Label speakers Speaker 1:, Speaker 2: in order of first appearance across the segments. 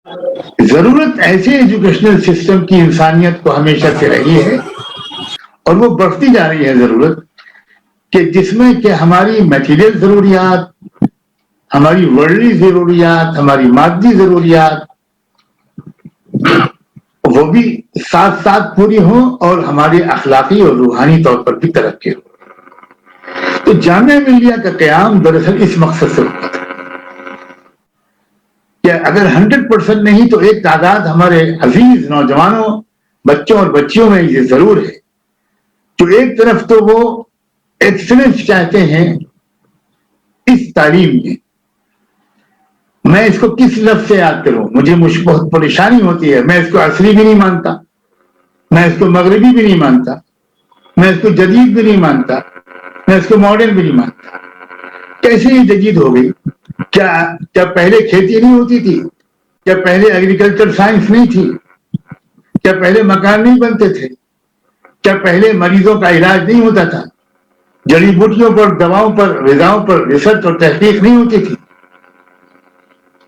Speaker 1: ضرورت ایسے educational system کی انسانیت کو ہمیشہ سے رہی ہے اور وہ بڑھتی جا رہی ہے ضرورت کہ جس میں کہ ہماری میٹیریل ضروریات، ہماری ورلڈلی ضروریات، ہماری مادی ضروریات وہ بھی ساتھ ساتھ پوری ہوں اور ہماری اخلاقی اور روحانی طور پر بھی ترقی ہو۔ تو جامعہ ملیہ کا قیام دراصل اس مقصد سے ہوا تھا کہ اگر 100% نہیں تو ایک تعداد ہمارے عزیز نوجوانوں، بچوں اور بچیوں میں یہ ضرور ہے جو ایک طرف تو وہ ایکسلنس چاہتے ہیں اس تعلیم میں اس کو کس لفظ سے یاد کروں، مجھے بہت پریشانی ہوتی ہے، میں اس کو عصری بھی نہیں مانتا، میں اس کو مغربی بھی نہیں مانتا، میں اس کو جدید بھی نہیں مانتا، میں اس کو ماڈرن بھی نہیں مانتا۔ کیسے یہ جدید ہو گئی؟ کیا پہلے کھیتی نہیں ہوتی تھی؟ کیا پہلے ایگریکلچر سائنس نہیں تھی؟ کیا پہلے مکان نہیں بنتے تھے؟ کیا پہلے مریضوں کا علاج نہیں ہوتا تھا؟ جڑی بوٹیوں پر، دواؤں پر، غذاؤں پر ریسرچ اور تحقیق نہیں ہوتی تھی؟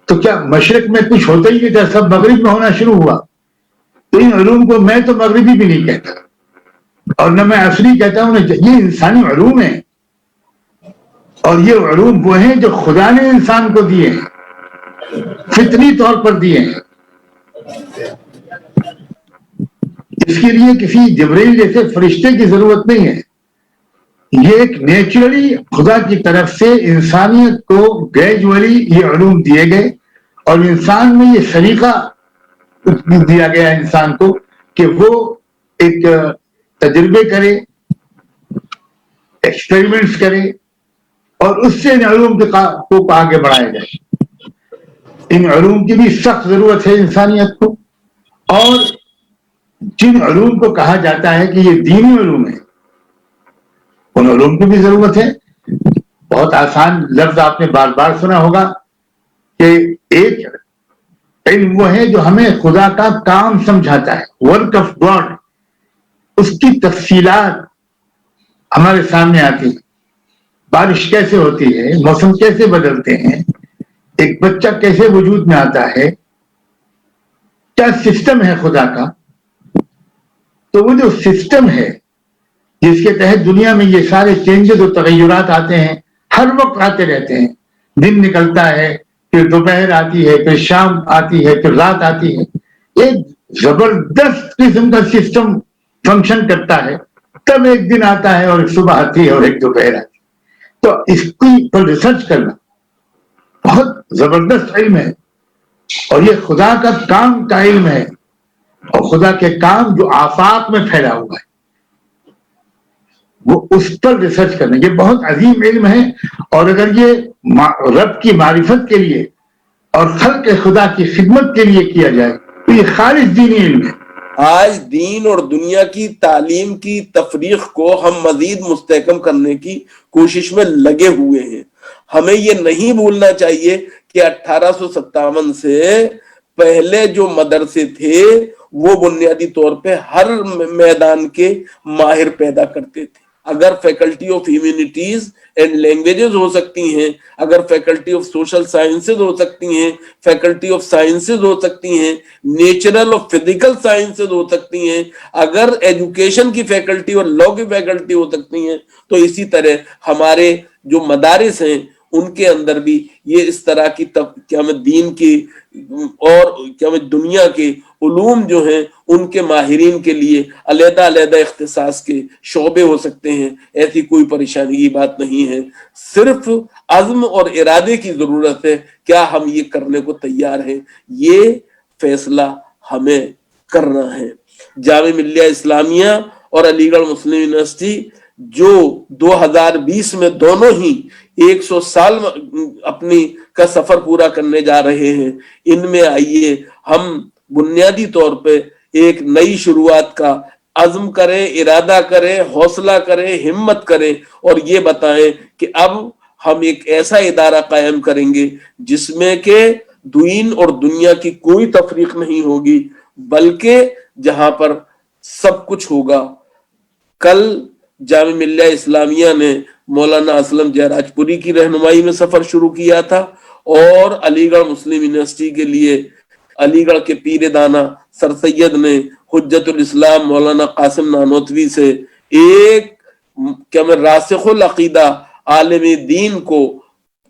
Speaker 1: تو کیا مشرق میں کچھ ہوتا ہی نہیں تھا، سب مغرب میں ہونا شروع ہوا؟ تو ان علوم کو میں تو مغربی بھی نہیں کہتا اور نہ میں عصری کہتا ہوں، یہ انسانی علوم ہیں اور یہ علوم وہ ہیں جو خدا نے انسان کو دیے ہیں، فطری طور پر دیے ہیں۔ اس کے لیے کسی جبرائیل جیسے فرشتے کی ضرورت نہیں ہے، یہ ایک نیچرلی خدا کی طرف سے انسانیت کو گریجولی یہ علوم دیے گئے اور انسان میں یہ سلیقہ دیا گیا انسان کو کہ وہ ایک تجربے کرے، ایکسپیریمنٹس کرے اور اس سے ان علوم کو آگے بڑھایا جائے۔ ان علوم کی بھی سخت ضرورت ہے انسانیت کو، اور جن علوم کو کہا جاتا ہے کہ یہ دینی علوم ہے ان علوم کی بھی ضرورت ہے۔ بہت آسان لفظ آپ نے بار بار سنا ہوگا کہ ایک علم وہ ہے جو ہمیں خدا کا کام سمجھاتا ہے، ورک آف گاڈ، اس کی تفصیلات ہمارے سامنے آتی ہیں۔ بارش کیسے ہوتی ہے، موسم کیسے بدلتے ہیں، ایک بچہ کیسے وجود میں آتا ہے، کیا سسٹم ہے خدا کا۔ تو وہ جو سسٹم ہے جس کے تحت دنیا میں یہ سارے چینجز اور تغیرات آتے ہیں، ہر وقت آتے رہتے ہیں، دن نکلتا ہے، پھر دوپہر آتی ہے، پھر شام آتی ہے، پھر رات آتی ہے، ایک زبردست قسم کا سسٹم فنکشن کرتا ہے، تب ایک دن آتا ہے اور ایک صبح آتی ہے اور ایک دوپہر آتی ہے۔ تو اس کی پر ریسرچ کرنا بہت زبردست علم ہے اور یہ خدا کا کام کا علم ہے، اور خدا کے کام جو آفاق میں پھیلا ہوا ہے وہ اس پر ریسرچ کرنا، یہ بہت عظیم علم ہے۔ اور اگر یہ رب کی معرفت کے لیے اور خلق خدا کی خدمت کے لیے کیا جائے تو یہ خالص دینی علم ہے۔
Speaker 2: آج دین اور دنیا کی تعلیم کی تفریق کو ہم مزید مستحکم کرنے کی کوشش میں لگے ہوئے ہیں۔ ہمیں یہ نہیں بھولنا چاہیے کہ 1857 سے پہلے جو مدرسے تھے وہ بنیادی طور پہ ہر میدان کے ماہر پیدا کرتے تھے۔ اگر faculty of humanities and languages ہو سکتی ہیں، اگر فیکلٹی آف سوشل سائنسز ہو سکتی ہیں، فیکلٹی آف سائنسز ہو سکتی ہیں، نیچرل اور فزیکل سائنسز ہو سکتی ہیں، اگر ایجوکیشن کی فیکلٹی اور لا کی فیکلٹی ہو سکتی ہیں، تو اسی طرح ہمارے جو مدارس ہیں ان کے اندر بھی یہ اس طرح کی دین کی اور دنیا کے علوم جو ہیں ان کے ماہرین کے لیے علیحدہ علیحدہ اختصاص کے شعبے ہو سکتے ہیں۔ ایسی کوئی پریشانی کی بات نہیں ہے، صرف عزم اور ارادے کی ضرورت ہے۔ کیا ہم یہ کرنے کو تیار ہیں؟ یہ فیصلہ ہمیں کرنا ہے۔ جامعہ ملیہ اسلامیہ اور علی گڑھ مسلم یونیورسٹی جو 2020 میں دونوں ہی 100 سال اپنی کا سفر پورا کرنے جا رہے ہیں، ان میں آئیے ہم بنیادی طور پہ ایک نئی شروعات کا عزم کریں، ارادہ کریں، حوصلہ کریں، ہمت کریں اور یہ بتائیں کہ اب ہم ایک ایسا ادارہ قائم کریں گے جس میں کہ دین اور دنیا کی کوئی تفریق نہیں ہوگی، بلکہ جہاں پر سب کچھ ہوگا۔ کل جامعہ ملیہ اسلامیہ نے مولانا اسلم جیراج پوری کی رہنمائی میں سفر شروع کیا تھا اور علی گڑھ مسلم یونیورسٹی کے لیے علی گڑھ کے پیر دانا سر سید نے حجت الاسلام مولانا قاسم نانوتوی سے ایک کیا میں راسخ العقیدہ عالم دین کو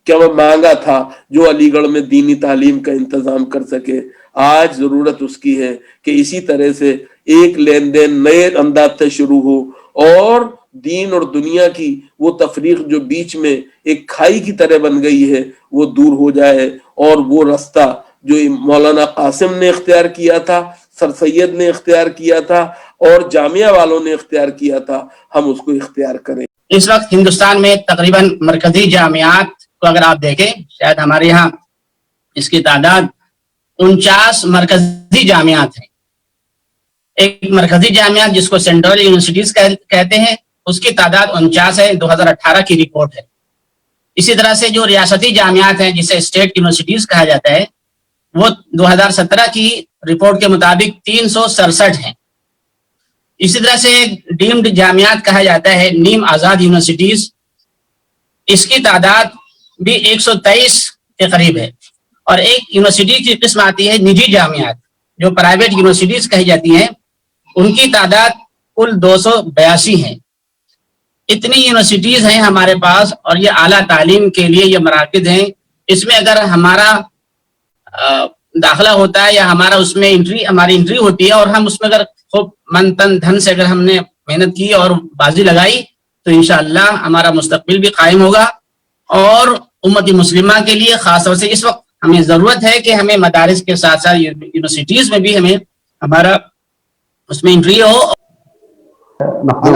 Speaker 2: کیا میں مانگا تھا جو علی گڑھ میں دینی تعلیم کا انتظام کر سکے. آج ضرورت اس کی ہے کہ اسی طرح سے ایک لین دین نئے انداز سے شروع ہو اور دین اور دنیا کی وہ تفریق جو بیچ میں ایک کھائی کی طرح بن گئی ہے وہ دور ہو جائے، اور وہ رستہ جو مولانا قاسم نے اختیار کیا تھا، سر سید نے اختیار کیا تھا اور جامعہ والوں نے اختیار کیا تھا، ہم اس کو اختیار کریں.
Speaker 3: اس وقت ہندوستان میں تقریباً مرکزی جامعات کو اگر آپ دیکھیں، شاید ہمارے یہاں اس کی تعداد 49 مرکزی جامعات ہیں. ایک مرکزی جامعات جس کو سینٹرل یونیورسٹیز کہتے ہیں، اس کی تعداد 49 ہے، 2018 کی رپورٹ ہے. اسی طرح سے جو ریاستی جامعات ہیں جسے اسٹیٹ یونیورسٹیز کہا جاتا ہے، وہ 2017 کی رپورٹ کے مطابق 367 ہیں. اسی طرح سے ڈیمڈ جامعات کہا جاتا ہے، نیم آزاد یونیورسٹیز، اس کی تعداد بھی 123 کے قریب ہے. اور ایک یونیورسٹی کی قسم آتی ہے نجی جامعات، جو پرائیویٹ یونیورسٹیز کہی جاتی ہیں، ان کی تعداد کل 282 ہیں. اتنی یونیورسٹیز ہیں ہمارے پاس، اور یہ اعلیٰ تعلیم کے لیے یہ مراکز ہیں. اس میں اگر ہمارا داخلہ ہوتا ہے یا ہمارا اس میں ہماری انٹری ہوتی ہے، اور ہم اس میں اگر خوب من تن دھن سے اگر ہم نے محنت کی اور بازی لگائی، تو انشاءاللہ ہمارا مستقبل بھی قائم ہوگا. اور امت مسلمہ کے لیے خاص طور سے اس وقت ہمیں ضرورت ہے کہ ہمیں مدارس کے ساتھ ساتھ یونیورسٹیز میں بھی ہمیں ہمارا اس میں انٹری ہو.
Speaker 4: مخدوم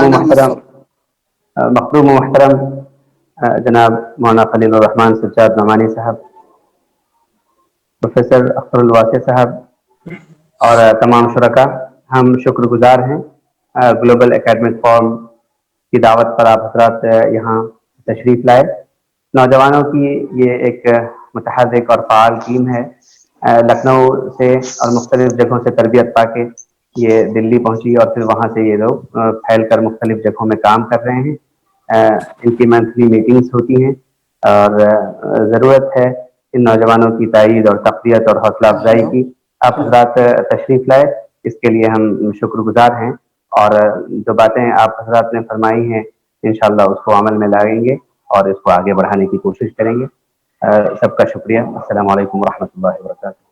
Speaker 4: و محترم جناب مولانا خلیل الرحمان سجاد نعمانی صاحب، پروفیسر اختر الواسع صاحب اور تمام شرکاء، ہم شکر گزار ہیں گلوبل اکیڈمک فورم کی دعوت پر آپ حضرات یہاں تشریف لائے. نوجوانوں کی یہ ایک متحرک اور فعال ٹیم ہے. لکھنؤ سے اور مختلف جگہوں سے تربیت پا کے یہ دلی پہنچی، اور پھر وہاں سے یہ لوگ پھیل کر مختلف جگہوں میں کام کر رہے ہیں. ان کی منتھلی میٹنگز ہوتی ہیں، اور ضرورت ہے ان نوجوانوں کی تائید اور تقویت اور حوصلہ افزائی کی. آپ حضرات تشریف لائے، اس کے لیے ہم شکر گزار ہیں. اور جو باتیں آپ حضرات نے فرمائی ہیں انشاءاللہ اس کو عمل میں لائیں گے اور اس کو آگے بڑھانے کی کوشش کریں گے. سب کا شکریہ. السلام علیکم ورحمۃ اللہ وبرکاتہ.